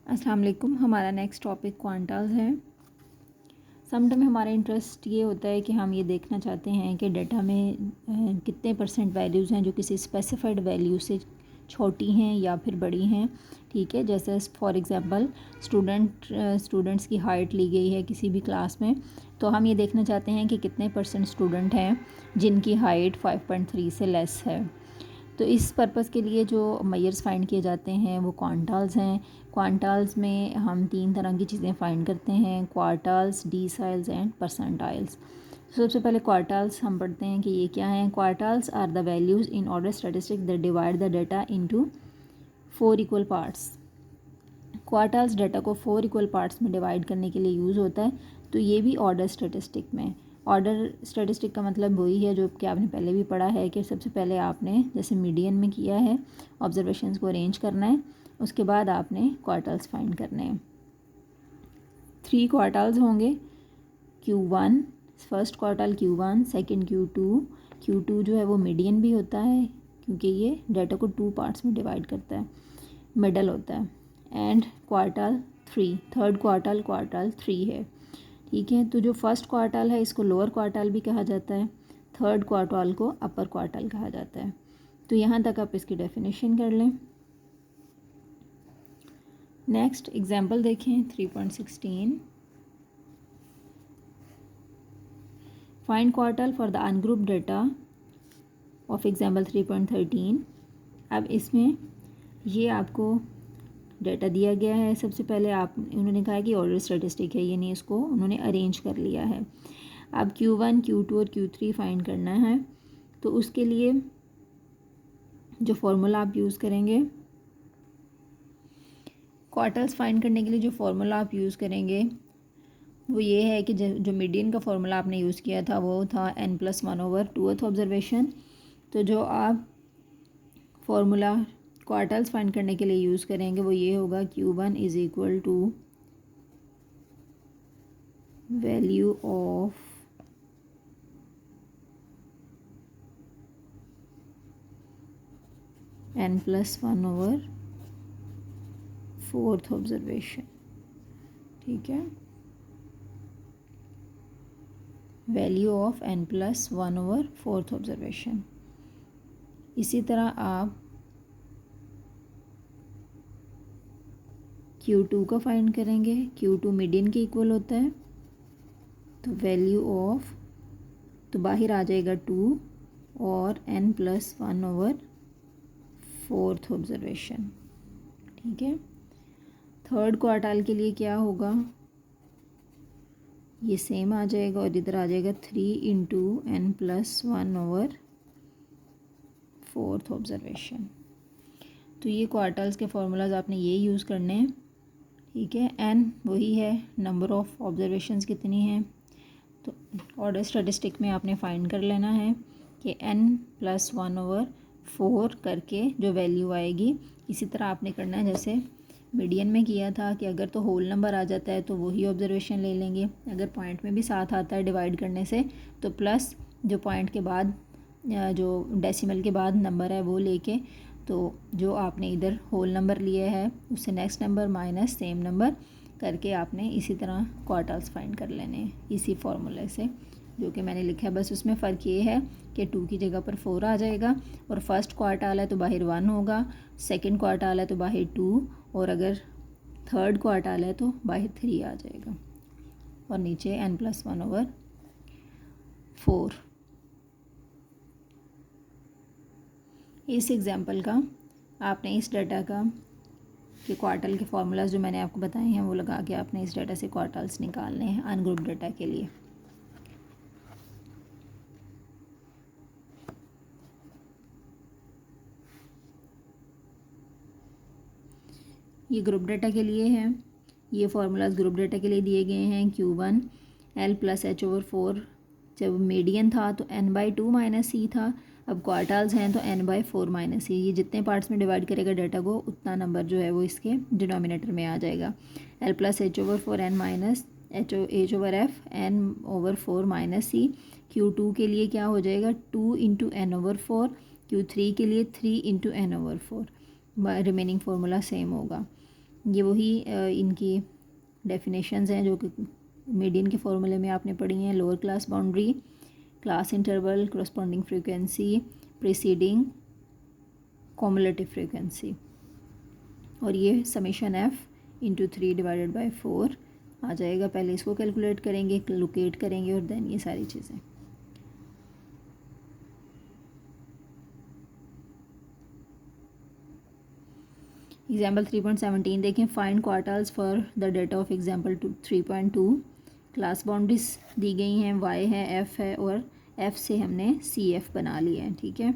अस्सलाम वालेकुम। हमारा नेक्स्ट टॉपिक क्वांटाल्स है। समटाइम हमारा इंटरेस्ट ये होता है कि हम ये देखना चाहते हैं कि डाटा में कितने परसेंट वैल्यूज़ हैं जो किसी स्पेसिफाइड वैल्यू से छोटी हैं या फिर बड़ी हैं। ठीक है, जैसे फॉर एग्ज़ाम्पल स्टूडेंट्स की हाइट ली गई है किसी भी क्लास में, तो हम ये देखना चाहते हैं कि कितने परसेंट स्टूडेंट हैं जिनकी हाइट 5.3 से लेस है। तो इस पर्पज़ के लिए जो मेजर्स फाइंड किए जाते हैं वो क्वांटाल्स हैं। क्वांटाल्स में हम 3 तरह की चीज़ें फाइंड करते हैं: क्वार्टाल्स, डीसाइल्स एंड परसेंटाइल्स। सबसे पहले क्वार्टाल्स हम पढ़ते हैं कि ये क्या हैं। Quartiles are the values in order statistic that divide the data into 4 equal parts. Quartiles data को 4 इक्वल पार्ट्स में डिवाइड करने के लिए यूज़ होता है। तो ये भी ऑर्डर स्टैटिस्टिक में। ऑर्डर स्टैटिस्टिक का मतलब वही है जो कि आपने पहले भी पढ़ा है कि सबसे पहले आपने जैसे मीडियन में किया है, ऑब्जर्वेशंस को अरेंज करना है, उसके बाद आपने क्वार्टल्स फाइंड करने हैं। 3 क्वार्टल्स होंगे। Q1 first quartile, Q1 second Q2। Q2 जो है वो मीडियन भी होता है क्योंकि ये डाटा को 2 पार्ट्स में डिवाइड करता है, मिडल होता है। एंड क्वार्टल 3, थर्ड क्वार्टल 3 है। ठीक है, तो जो फर्स्ट क्वार्टल है इसको लोअर क्वार्टल भी कहा जाता है, थर्ड क्वार्टल को अपर क्वार्टल कहा जाता है। तो यहाँ तक आप इसकी डेफिनेशन कर लें। नेक्स्ट एग्जांपल देखें 3.16। Find quartile for the ungroup data of example 3.13। अब इसमें ये आपको डाटा दिया गया है। सबसे पहले उन्होंने कहा कि ऑर्डर स्टैटिस्टिक है, यानी इसको उन्होंने अरेंज कर लिया है। अब Q1, Q2 और Q3 फाइंड करना है। तो उसके लिए जो फॉर्मूला आप यूज़ करेंगे, क्वार्टल्स फाइंड करने के लिए जो फॉर्मूला आप यूज़ करेंगे वो ये है कि जो मीडियन का फॉर्मूला आपने यूज़ किया था वो था n+1/2th ऑब्जर्वेशन। तो जो आप फॉर्मूला क्वार्टल्स फाइंड करने के लिए यूज़ करेंगे वो ये होगा: Q1 is equal to value of n+1/4th observation. ठीक है, वैल्यू ऑफ n+1/4th ऑब्जर्वेशन। इसी तरह आप Q2 का फाइंड करेंगे। Q2 मीडियन के इक्वल होता है, तो वैल्यू ऑफ, तो बाहर आ जाएगा 2 और n+1/4th ऑब्जर्वेशन। ठीक है, थर्ड क्वार्टाल के लिए क्या होगा, ये सेम आ जाएगा और इधर आ जाएगा 3 × n+1/4th ऑब्जर्वेशन। तो ये क्वार्टल्स के फॉर्मूलाज आपने ये यूज़ करने हैं। ठीक है, n वही है, नंबर ऑफ़ ऑब्जर्वेशंस कितनी हैं, तो ऑर्डर स्टैटिस्टिक में आपने फाइंड कर लेना है कि n+1/4 करके जो वैल्यू आएगी। इसी तरह आपने करना है जैसे मीडियन में किया था कि अगर तो होल नंबर आ जाता है तो वही ऑब्जर्वेशन ले लेंगे, अगर पॉइंट में भी साथ आता है डिवाइड करने से तो प्लस जो पॉइंट के बाद जो डेसिमल के बाद नंबर है वो लेके, तो जो आपने इधर होल नंबर लिया है उससे next number minus same number करके आपने इसी तरह क्वार्टल्स फाइंड कर लेने हैं इसी फॉर्मूले से जो कि मैंने लिखा है। बस उसमें फ़र्क ये है कि 2 की जगह पर 4 आ जाएगा और फर्स्ट क्वार्टल है तो बाहर 1 होगा, सेकंड क्वार्टल है तो बाहर 2 और अगर थर्ड क्वार्टल है तो बाहर 3 आ जाएगा और नीचे n+1/4। इस एग्ज़ाम्पल का आपने इस डाटा का कि क्वार्टल के फार्मूलाज जो मैंने आपको बताए हैं वो लगा के आपने इस डाटा से क्वार्टल्स निकालने हैं अनग्रुप डाटा के लिए। ये ग्रुप डाटा के लिए है, ये फार्मूलाज ग्रुप डाटा के लिए दिए गए हैं। Q1 L+H/4, जब मीडियन था तो n/2 - c था, अब क्वार्टल्स हैं तो n/4 - c। ये जितने पार्ट्स में डिवाइड करेगा डाटा को उतना नंबर जो है वो इसके डिनोमिनेटर में आ जाएगा। L+H/4 n H/f n/4 - c। Q2 के लिए क्या हो जाएगा 2 × n/4, Q3 के लिए 3 × n/4, रिमेनिंग फार्मूला सेम होगा। ये वही इनकी डेफिनेशंस हैं जो कि मीडियन के फॉर्मूले में आपने पढ़ी हैं। Lower class boundary, class interval, corresponding frequency, preceding cumulative frequency, और ये summation F into 3 divided by 4 आ जाएगा। पहले इसको कैलकुलेट करेंगे, लोकेट करेंगे और देन ये सारी चीज़ें। एग्जाम्पल 3.17 देखें, find quartiles for the data of example 3.2। Class boundaries दी गई हैं, वाई है, एफ़ है, और एफ़ से हमने सी एफ़ बना लिया है, ठीक है।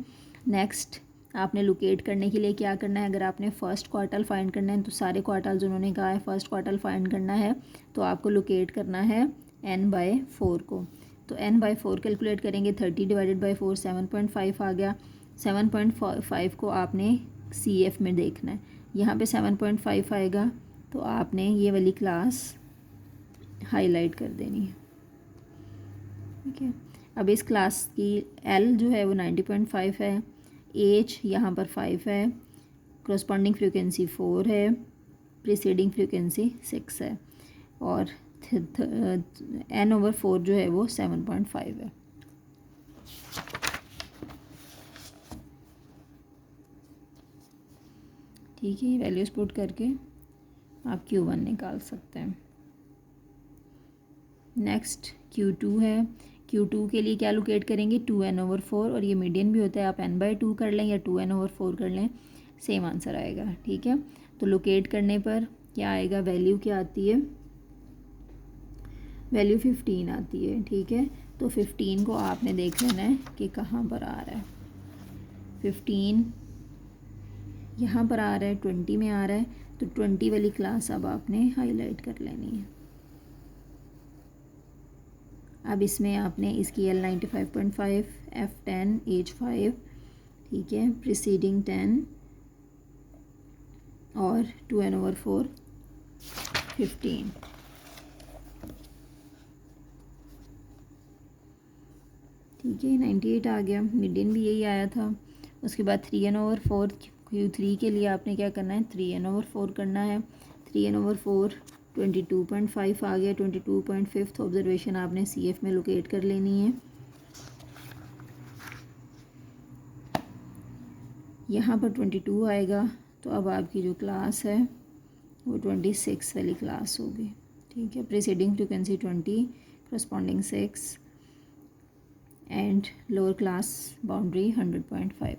नेक्स्ट आपने लोकेट करने के लिए क्या करना है, अगर आपने फ़र्स्ट क्वार्टल फाइंड करना है तो सारे क्वार्टल्स उन्होंने कहा है फ़र्स्ट क्वार्टल फाइंड करना है, तो आपको लोकेट करना है n/4 को। तो n/4 कैलकुलेट करेंगे, 30 डिवाइडेड बाई 4 7.5 आ गया। 7.5 को आपने सी एफ़ में देखना है, यहाँ पे 7.5 आएगा तो आपने ये वाली क्लास हाईलाइट कर देनी है, ठीक है। अब इस क्लास की एल जो है वो 90.5 है, एच यहाँ पर 5 है, करस्पॉन्डिंग फ्रीक्वेंसी 4 है, प्रीसीडिंग फ्रीक्वेंसी 6 है, और n/4 जो है वो 7.5 है। ठीक है, ये वैल्यूज़ पुट करके आप Q1 निकाल सकते हैं। नेक्स्ट Q2 है। Q2 के लिए क्या लोकेट करेंगे, 2n/4, और ये मीडियन भी होता है, आप n/2 कर लें या 2n/4 कर लें, सेम आंसर आएगा, ठीक है। तो लोकेट करने पर क्या आएगा, वैल्यू क्या आती है, वैल्यू 15 आती है, ठीक है। तो 15 को आपने देख लेना है कि कहाँ पर आ रहा है। 15 यहाँ पर आ रहा है, 20 में आ रहा है, तो 20 वाली क्लास अब आपने हाईलाइट कर लेनी है। अब इसमें आपने इसकी L 95.5, F 10, H 5, ठीक है, प्रीसीडिंग 10 और 2n/4 15, ठीक है। 98 आ गया, मीडियन भी यही आया था। उसके बाद 3n/4 Q3 के लिए आपने क्या करना है, 3n/4 करना है। 3n/4 22.5 आ गया। 22.5 ऑब्जर्वेशन आपने सी एफ में लोकेट कर लेनी है। यहाँ पर 22 आएगा, तो अब आपकी जो क्लास है वो 26 वाली क्लास होगी, ठीक है। Preceding frequency 20, corresponding 6 and lower class boundary 100.5।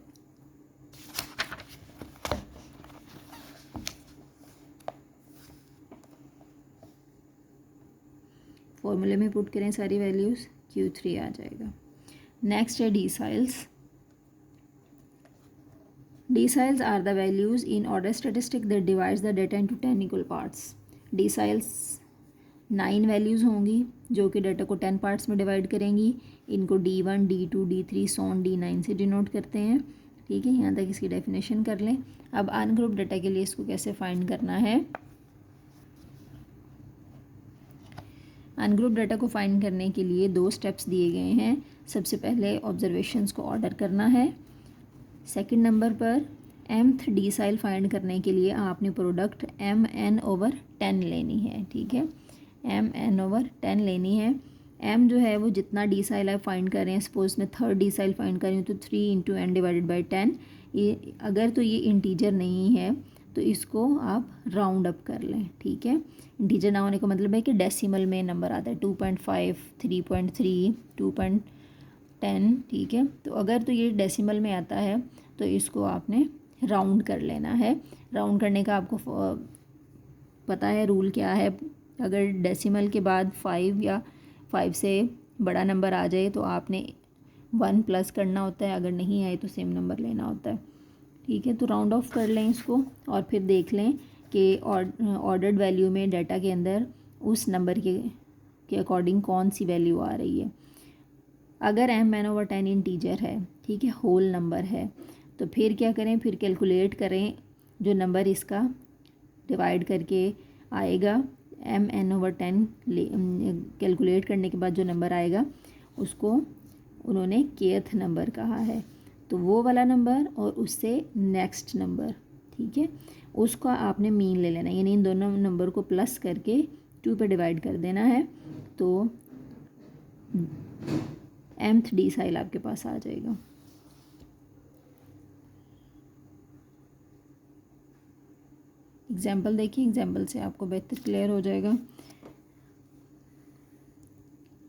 फॉर्मूले में पुट करें सारी वैल्यूज़, Q3 आ जाएगा। नेक्स्ट है डेसिल्स। Deciles are the values in order statistic that divides the data into 10 equal parts. Deciles 9 values होंगी जो कि डाटा को 10 पार्ट्स में डिवाइड करेंगी। इनको D1, D2, D3 sworn D9 से डिनोट करते हैं, ठीक है। यहाँ तक इसकी डेफिनेशन कर लें। अब अनग्रुप डाटा के लिए इसको कैसे फाइंड करना है। अनग्रुप डाटा को फाइंड करने के लिए 2 स्टेप्स दिए गए हैं। सबसे पहले ऑब्जर्वेशंस को ऑर्डर करना है। सेकंड नंबर पर mth डेसिल फाइंड करने के लिए आपने प्रोडक्ट mn/10 लेनी है, ठीक है। mn/10 लेनी है। m जो है वो जितना डेसिल आप फाइंड कर रहे हैं, सपोज मैं थर्ड डेसिल फाइंड कर रही हूँ तो 3 × n डिवाइडेड बाई 10। ये अगर तो ये इंटीजर नहीं है तो इसको आप राउंड अप कर लें, ठीक है। इंटीजर ना होने का मतलब है कि डेसिमल में नंबर आता है 2.5, 3.3, 2.10, ठीक है। तो अगर तो ये डेसिमल में आता है तो इसको आपने राउंड कर लेना है। राउंड करने का आपको पता है रूल क्या है। अगर डेसिमल के बाद 5 या 5 से बड़ा नंबर आ जाए तो आपने 1 प्लस करना होता है, अगर नहीं आए तो सेम नंबर लेना होता है, ठीक है। तो राउंड ऑफ कर लें इसको और फिर देख लें कि ऑर्डर्ड वैल्यू में डाटा के अंदर उस नंबर के अकॉर्डिंग कौन सी वैल्यू आ रही है। अगर mn/10 इंटीजर है, ठीक है, होल नंबर है, तो फिर क्या करें, फिर कैलकुलेट करें जो नंबर इसका डिवाइड करके आएगा। mn/10 कैलकुलेट करने के बाद जो नंबर आएगा उसको उन्होंने kth नंबर कहा है, तो वो वाला नंबर और उससे नेक्स्ट नंबर, ठीक है, उसका आपने मीन ले लेना है, यानी इन दोनों नंबर को प्लस करके 2 पे डिवाइड कर देना है, तो mth डिसाइल आपके पास आ जाएगा। एग्जाम्पल देखिए, एग्जाम्पल से आपको बेहतर क्लियर हो जाएगा।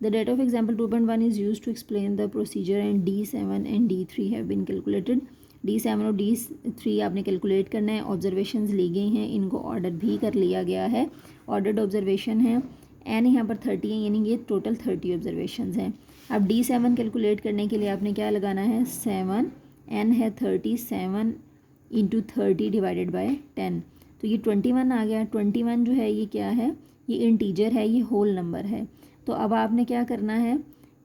The data of example 2.1 is used to explain the procedure and D7 and D3 have been calculated. D7 और D3 आपने कैलकुलेट करना है। ऑब्जर्वेशंस ली गई हैं, इनको ऑर्डर भी कर लिया गया है, ऑर्डर्ड ऑब्जर्वेशन है। एन यहाँ पर 30 है, यानी ये टोटल 30 ऑब्जर्वेशंस हैं। अब D7 कैलकुलेट करने के लिए आपने क्या लगाना है, 7, एन है 30, 7 इंटू 30 डिवाइडेड बाई 10, तो ये 21 आ गया। 21 जो है ये क्या है, ये इंटीजर है, ये होल नंबर है। तो अब आपने क्या करना है,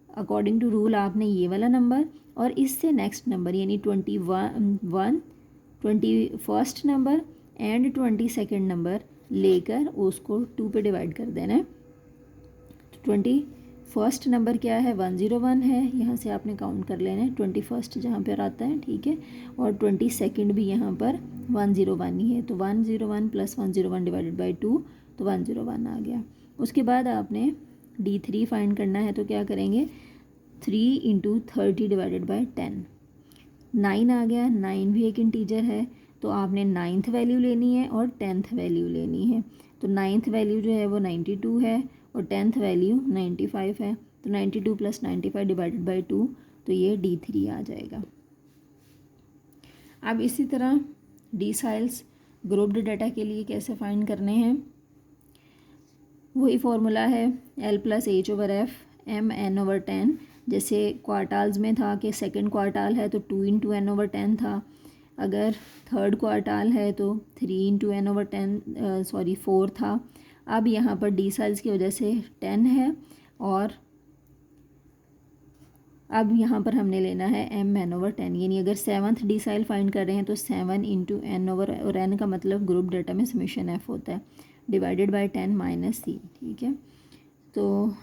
अकॉर्डिंग टू रूल आपने ये वाला नंबर और इससे नेक्स्ट नंबर यानी 21st number and 22nd number लेकर उसको 2 पे डिवाइड कर देना है। तो 21st नंबर क्या है, 101 है, यहाँ से आपने काउंट कर लेना है 21st जहाँ पर आता है, ठीक है। और 22nd भी यहाँ पर 101 ही है, तो 101 प्लस 101 डिवाइडेड बाई 2, तो 101 आ गया। उसके बाद आपने D3 फाइंड करना है, तो क्या करेंगे, 3 इंटू 30 डिवाइडेड बाई 10, 9 आ गया। 9 भी एक इंटीजर है, तो आपने 9th वैल्यू लेनी है और 10th वैल्यू लेनी है। तो 9th वैल्यू जो है वो 92 है और 10th वैल्यू 95 है, तो 92 प्लस 95 डिवाइडेड बाई 2, तो ये D3 आ जाएगा। अब इसी तरह डिसाइल्स ग्रुप्ड डाटा के लिए कैसे फाइंड करने हैं, वही फॉर्मूला है L प्लस H/F M(n/10). जैसे क्वार्टाल्स में था कि सेकंड क्वार्टाल है तो 2 इंटू n/10 था, अगर थर्ड क्वार्टाल है तो 3 इंटू n/10 4 था। अब यहाँ पर डिसाइल्स की वजह से 10 है और अब यहाँ पर हमने लेना है M(n/10), यानी अगर 7th डिसाइल फाइंड कर रहे हैं तो 7 इंटू n और n का मतलब ग्रुप डाटा में समेशन f होता है, डिवाइडेड बाय 10 माइनस c, ठीक है। तो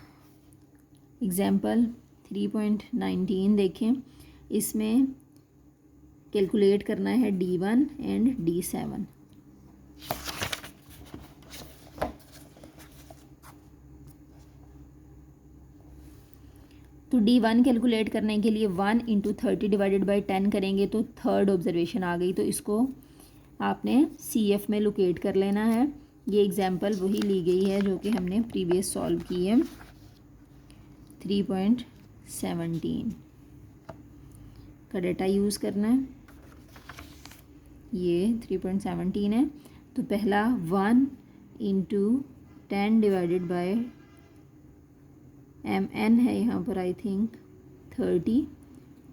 एग्जाम्पल 3.19 देखें, इसमें कैलकुलेट करना है D1 एंड D7। तो D1 कैलकुलेट करने के लिए 1 इंटू 30 डिवाइडेड बाई 10 करेंगे तो थर्ड ऑब्जर्वेशन आ गई, तो इसको आपने CF में लोकेट कर लेना है। ये एग्जाम्पल वही ली गई है जो कि हमने प्रीवियस सॉल्व की है। 3.17 का डेटा यूज़ करना है, ये 3.17 है। तो पहला 1 इंटू 10 डिवाइडेड बाय MN है यहाँ पर आई थिंक 30,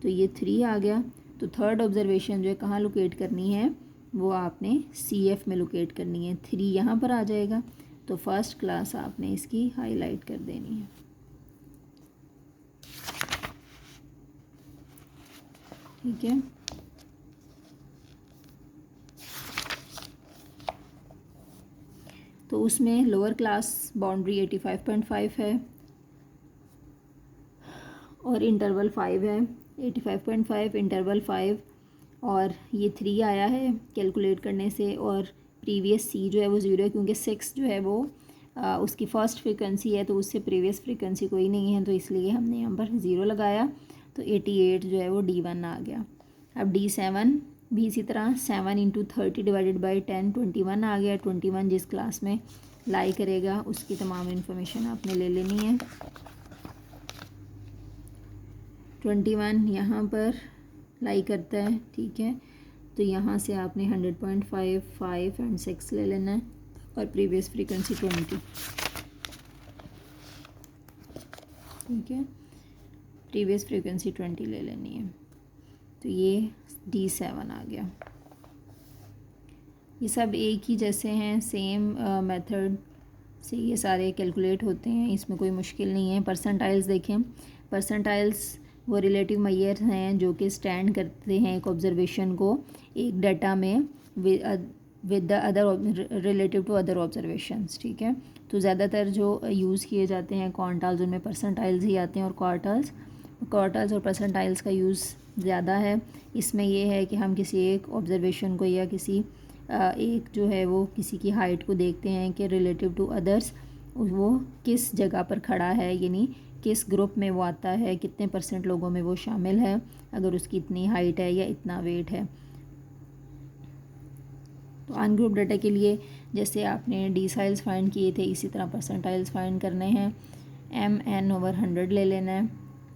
तो ये 3 आ गया। तो थर्ड ऑब्जर्वेशन जो है कहाँ लोकेट करनी है, वो आपने CF में लोकेट करनी है। 3 यहाँ पर आ जाएगा, तो फर्स्ट क्लास आपने इसकी हाईलाइट कर देनी है, ठीक है। तो उसमें लोअर क्लास बाउंड्री 85.5 है और इंटरवल 5 है, 85.5 इंटरवल 5 और ये 3 आया है कैलकुलेट करने से, और प्रीवियस C जो है वो 0 है क्योंकि 6 जो है वो उसकी फ़र्स्ट फ्रीक्वेंसी है, तो उससे प्रीवियस फ्रीक्वेंसी कोई नहीं है, तो इसलिए हमने यहाँ पर 0 लगाया। तो 88 जो है वो D1 आ गया। अब D7 भी इसी तरह 7 इंटू 30 डिवाइडेड बाई 10, 21 आ गया। 21 जिस क्लास में लाई करेगा उसकी तमाम इन्फॉर्मेशन आपने ले लेनी है। 21 यहाँ पर लाई करता है, ठीक है। तो यहाँ से आपने 100.5, 5 एंड 6 ले लेना है और प्रीवियस फ्रीक्वेंसी 20, ठीक है। प्रीवियस फ्रीक्वेंसी 20 ले लेनी है। तो ये D7 आ गया। ये सब एक ही जैसे हैं, सेम मेथड से ये सारे कैलकुलेट होते हैं, इसमें कोई मुश्किल नहीं है। परसेंटाइल्स देखें, परसेंटाइल्स वो रिलेटिव मैयर हैं जो कि स्टैंड करते हैं एक ऑब्जर्वेशन को एक डाटा में with the other relative to other observations, ठीक है। तो ज़्यादातर जो यूज़ किए जाते हैं क्वांटाइल्स, उनमें परसेंटाइल्स ही आते हैं और क्वार्टल्स और परसेंटाइल्स का यूज़ ज़्यादा है। इसमें यह है कि हम किसी एक ऑब्जर्वेशन को या किसी एक जो है वो किसी की हाइट को देखते हैं कि रिलेटिव टू अदर्स वो किस जगह पर खड़ा है, यानी किस ग्रुप में वो आता है, कितने % लोगों में वो शामिल है, अगर उसकी इतनी हाइट है या इतना वेट है। तो अनग्रुप डाटा के लिए जैसे आपने डिसाइल्स फाइंड किए थे, इसी तरह परसेंटाइल्स फाइंड करने हैं। MN/100 ले लेना है,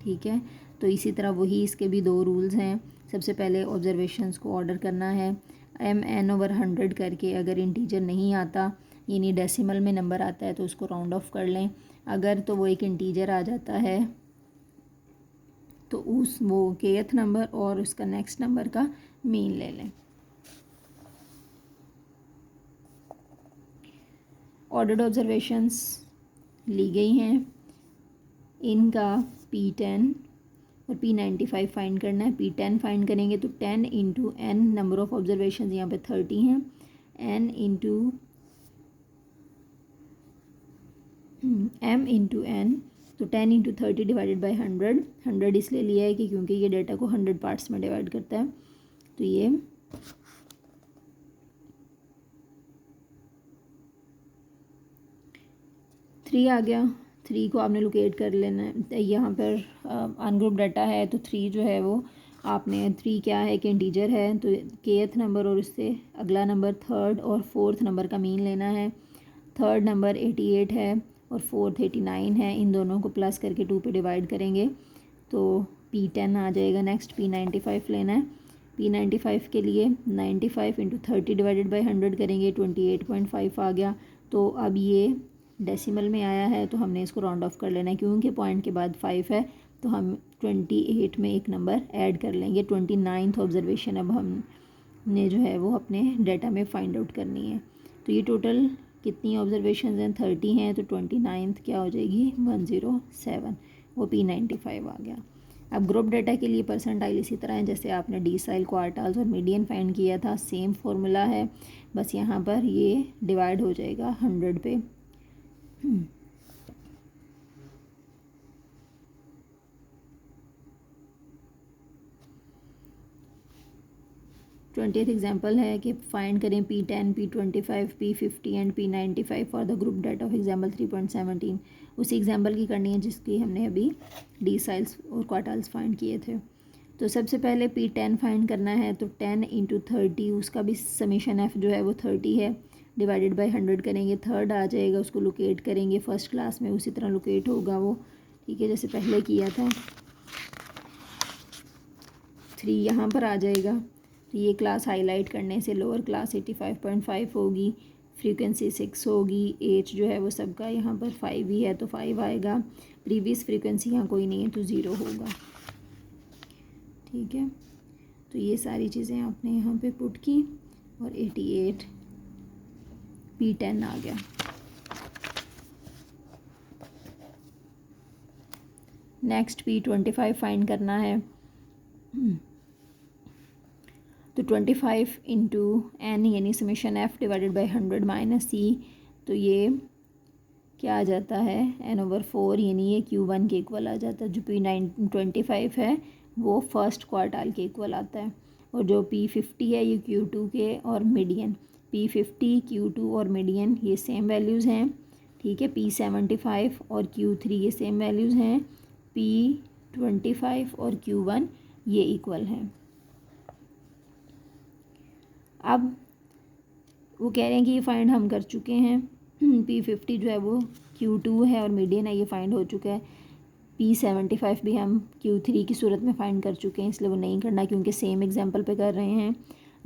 ठीक है। तो इसी तरह वही इसके भी 2 रूल्स हैं। सबसे पहले ऑब्जर्वेशंस को ऑर्डर करना है। MN/100 करके अगर इंटीजर नहीं आता, यानी डेसिमल में नंबर आता है, तो उसको राउंड ऑफ कर लें। अगर तो वो एक इंटीजर आ जाता है तो वो kth नंबर और उसका नेक्स्ट नंबर का मीन ले लें। ऑर्डर्ड ऑब्जर्वेशंस ली गई हैं, इनका P10 और P95 फाइंड करना है। P10 फाइंड करेंगे तो 10 into n number of observation यहाँ पे 30 हैं, n into m into n, तो 10 इंटू 30 डिवाइडेड बाई 100 इसलिए लिया है कि क्योंकि ये डेटा को 100 पार्ट्स में डिवाइड करता है। तो ये 3 आ गया। 3 को आपने लोकेट कर लेना है। यहाँ पर अनग्रुप डाटा है तो 3 जो है वो आपने 3 क्या है कि इंटीजर है, तो kth नंबर और उससे अगला नंबर 3rd और 4th नंबर का मीन लेना है। 3rd नंबर 88 है और 4th 89 है, इन दोनों को प्लस करके 2 पे डिवाइड करेंगे तो P10 आ जाएगा। नेक्स्ट P95 लेना है। P95 के लिए 95 इंटू 30 डिवाइडेड बाई 100 करेंगे, 28.5 आ गया। तो अब ये डेसिमल में आया है तो हमने इसको राउंड ऑफ कर लेना है, क्योंकि पॉइंट के बाद 5 है तो हम 28 में एक नंबर ऐड कर लेंगे। 29th ऑब्जर्वेशन अब हमने जो है वो अपने डाटा में फाइंड आउट करनी है। तो ये टोटल कितनी ऑब्जर्वेशन हैं, 30 हैं, तो 29th क्या हो जाएगी 107, वो P95 आ गया। अब ग्रुप डाटा के लिए परसेंटाइल इसी तरह है जैसे आपने डिसाइल, क्वार्टाइल्स और मीडियन फाइंड किया था, सेम फार्मूला है, बस यहाँ पर ये डिवाइड हो जाएगा 100 पे। 20th एग्जाम्पल है कि फाइंड करें P10, P25, P50 and P95 for the group data of example 3.17। उसी एग्जाम्पल की करनी है जिसकी हमने अभी डिसाइल्स और क्वार्टाइल्स फाइंड किए थे। तो सबसे पहले P10 फाइंड करना है, तो 10 इंटू 30, उसका भी समीशन f जो है वो 30 है, डिवाइडेड बाई 100 करेंगे, 3rd आ जाएगा, उसको लोकेट करेंगे फर्स्ट क्लास में, उसी तरह लोकेट होगा वो, ठीक है, जैसे पहले किया था। 3 यहाँ पर आ जाएगा, तो ये क्लास हाईलाइट करने से लोअर क्लास 85.5 होगी, फ्रीक्वेंसी 6 होगी, एज जो है वो सबका यहाँ पर 5 ही है तो 5 आएगा, प्रीवियस फ्रीक्वेंसी यहाँ कोई नहीं है तो 0 होगा, ठीक है। तो ये सारी चीज़ें आपने यहाँ पे पुट की और 88 P10 आ गया। नेक्स्ट P25 फाइंड करना है, तो 25 इंटू n यानी summation f divided by 100 minus c, तो ये क्या आ जाता है n/4, यानी ये Q1 के इक्वल आ जाता है। जो P25 है वो फर्स्ट क्वार्टाइल के इक्वल आता है, और जो P50 है ये Q2 के और मीडियन, P50 Q2 और मीडियन ये सेम वैल्यूज़ हैं, ठीक है। P75 और Q3 ये सेम वैल्यूज़ हैं, P25 और Q1 ये इक्वल हैं। अब वो कह रहे हैं कि ये फाइंड हम कर चुके हैं, P50 जो है वो Q2 है और मीडियन है, ये फाइंड हो चुका है। P75 भी हम Q3 की सूरत में फ़ाइंड कर चुके हैं, इसलिए वो नहीं करना क्योंकि सेम एग्जांपल पे कर रहे हैं।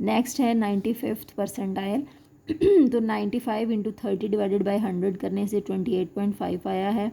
नेक्स्ट है 95th परसेंटाइल, तो 95 इंटू 30 डिवाइडेड बाई 100 करने से 28.5 आया है,